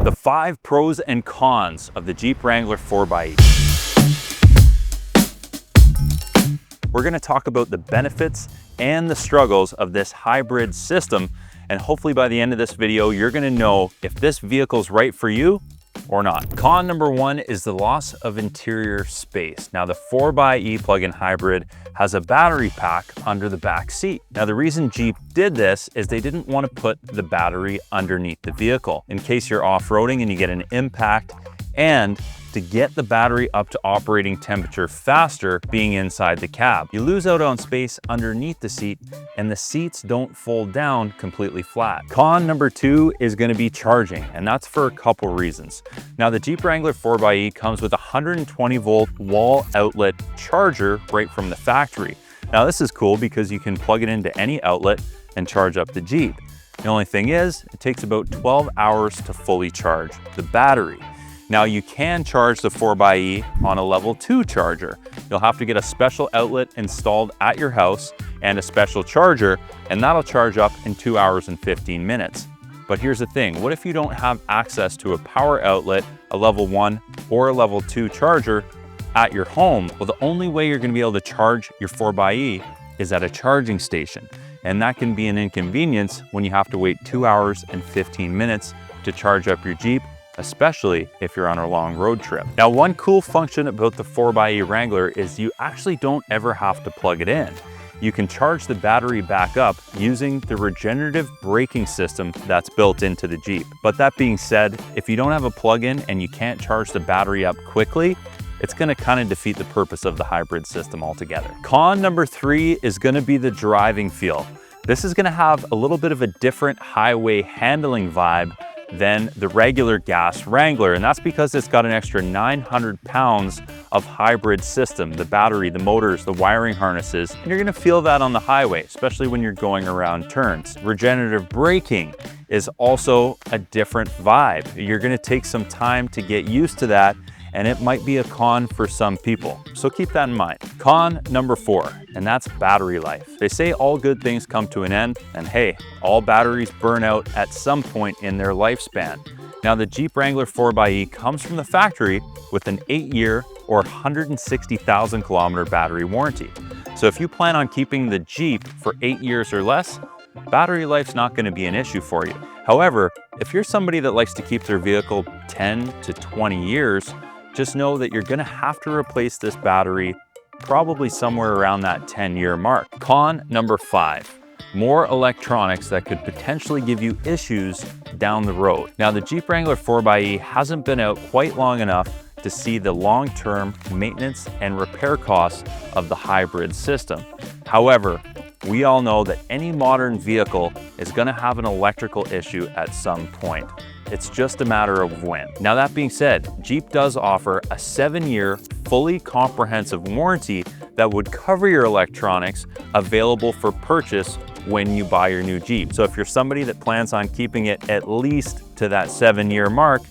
The 5 pros and cons of the Jeep Wrangler 4xe. We're going to talk about the benefits and the struggles of this hybrid system, and hopefully by the end of this video, you're going to know if this vehicle is right for you or not. Con number 1 is the loss of interior space. Now the 4xe plug-in hybrid has a battery pack under the back seat. Now the reason Jeep did this is they didn't want to put the battery underneath the vehicle in case you're off-roading and you get an impact, and to get the battery up to operating temperature faster being inside the cab. You lose out on space underneath the seat and the seats don't fold down completely flat. Con number 2 is going to be charging, and that's for a couple reasons. Now the Jeep Wrangler 4xe comes with a 120 volt wall outlet charger right from the factory. Now this is cool because you can plug it into any outlet and charge up the Jeep. The only thing is, it takes about 12 hours to fully charge the battery. Now you can charge the 4xe on a level 2 charger. You'll have to get a special outlet installed at your house and a special charger, and that'll charge up in 2 hours and 15 minutes. But here's the thing, what if you don't have access to a power outlet, a level 1 or a level 2 charger at your home? Well, the only way you're gonna be able to charge your 4xe is at a charging station. And that can be an inconvenience when you have to wait 2 hours and 15 minutes to charge up your Jeep, especially if you're on a long road trip. Now, one cool function about the 4xe Wrangler is you actually don't ever have to plug it in. You can charge the battery back up using the regenerative braking system that's built into the Jeep. But that being said, if you don't have a plug-in and you can't charge the battery up quickly, it's gonna kind of defeat the purpose of the hybrid system altogether. Con number 3 is gonna be the driving feel. This is gonna have a little bit of a different highway handling vibe than the regular gas Wrangler, and that's because it's got an extra 900 pounds of hybrid system, the battery, the motors, the wiring harnesses, and you're gonna feel that on the highway, especially when you're going around turns. Regenerative braking is also a different vibe. You're gonna take some time to get used to that, and it might be a con for some people. So keep that in mind. Con number 4, and that's battery life. They say all good things come to an end, and hey, all batteries burn out at some point in their lifespan. Now the Jeep Wrangler 4xe comes from the factory with an 8-year or 160,000 kilometer battery warranty. So if you plan on keeping the Jeep for 8 years or less, battery life's not gonna be an issue for you. However, if you're somebody that likes to keep their vehicle 10 to 20 years, just know that you're gonna have to replace this battery probably somewhere around that 10-year mark. Con number 5, more electronics that could potentially give you issues down the road. Now the Jeep Wrangler 4xe hasn't been out quite long enough to see the long-term maintenance and repair costs of the hybrid system. However, we all know that any modern vehicle is gonna have an electrical issue at some point. It's just a matter of when. Now that being said, Jeep does offer a 7-year fully comprehensive warranty that would cover your electronics, available for purchase when you buy your new Jeep. So if you're somebody that plans on keeping it at least to that 7-year mark,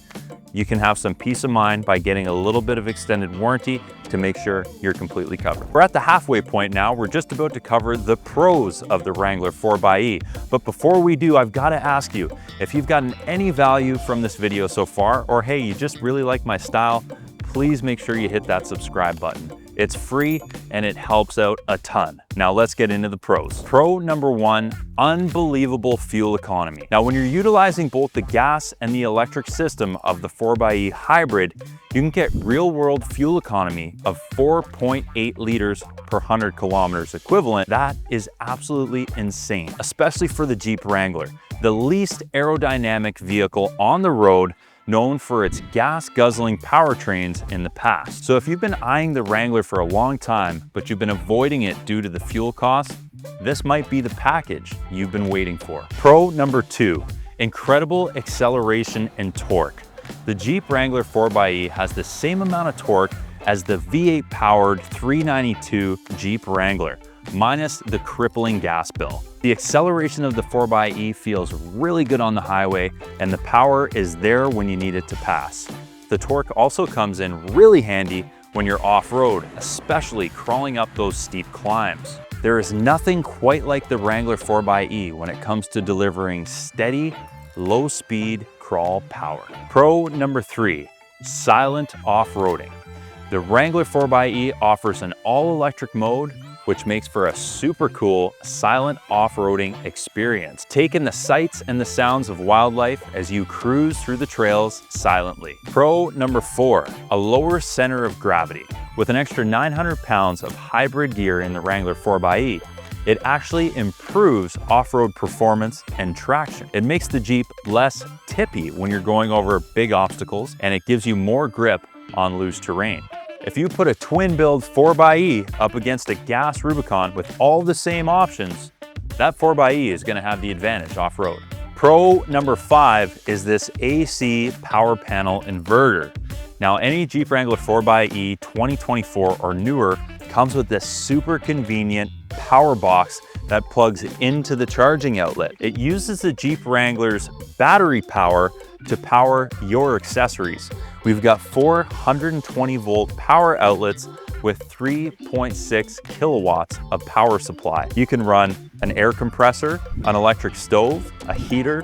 you can have some peace of mind by getting a little bit of extended warranty to make sure you're completely covered. We're at the halfway point now. We're just about to cover the pros of the Wrangler 4xe. But before we do, I've got to ask you, if you've gotten any value from this video so far, or hey, you just really like my style, please make sure you hit that subscribe button. It's free and it helps out a ton. Now let's get into the pros. Pro number 1, unbelievable fuel economy. Now when you're utilizing both the gas and the electric system of the 4xe hybrid, you can get real world fuel economy of 4.8 liters per 100 kilometers equivalent. That is absolutely insane, especially for the Jeep Wrangler, the least aerodynamic vehicle on the road, known for its gas-guzzling powertrains in the past. So if you've been eyeing the Wrangler for a long time, but you've been avoiding it due to the fuel costs, this might be the package you've been waiting for. Pro number 2, incredible acceleration and torque. The Jeep Wrangler 4xe has the same amount of torque as the V8 powered 392 Jeep Wrangler, minus the crippling gas bill. The acceleration of the 4xe feels really good on the highway, and the power is there when you need it to pass. The torque also comes in really handy when you're off-road, especially crawling up those steep climbs. There is nothing quite like the Wrangler 4xe when it comes to delivering steady, low-speed, crawl power. Pro number 3, silent off-roading. The Wrangler 4xE offers an all-electric mode, which makes for a super cool silent off-roading experience. Take in the sights and the sounds of wildlife as you cruise through the trails silently. Pro number 4, a lower center of gravity. With an extra 900 pounds of hybrid gear in the Wrangler 4xE, it actually improves off-road performance and traction. It makes the Jeep less tippy when you're going over big obstacles, and it gives you more grip on loose terrain. If you put a twin-build 4xE up against a gas Rubicon with all the same options, that 4xE is going to have the advantage off-road. Pro number 5 is this AC power panel inverter. Now, any Jeep Wrangler 4xE 2024 or newer comes with this super convenient power box that plugs into the charging outlet. It uses the Jeep Wrangler's battery power to power your accessories. We've got 420 volt power outlets with 3.6 kilowatts of power supply. You can run an air compressor, an electric stove, a heater,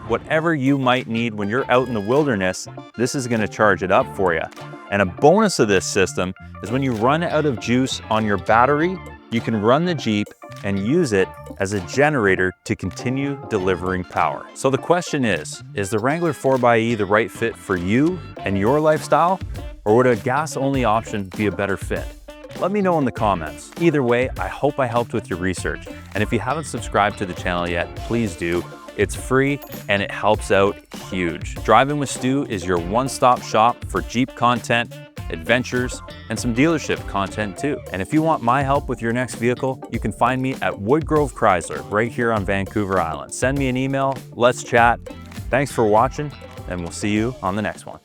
whatever you might need when you're out in the wilderness, this is gonna charge it up for you. And a bonus of this system is when you run out of juice on your battery, you can run the Jeep and use it as a generator to continue delivering power. So the question is the Wrangler 4xE the right fit for you and your lifestyle, or would a gas-only option be a better fit? Let me know in the comments. Either way, I hope I helped with your research. And if you haven't subscribed to the channel yet, please do. It's free and it helps out huge. Driving with Stu is your one-stop shop for Jeep content, adventures, and some dealership content too. And if you want my help with your next vehicle, you can find me at Woodgrove Chrysler right here on Vancouver Island. Send me an email, let's chat. Thanks for watching, and we'll see you on the next one.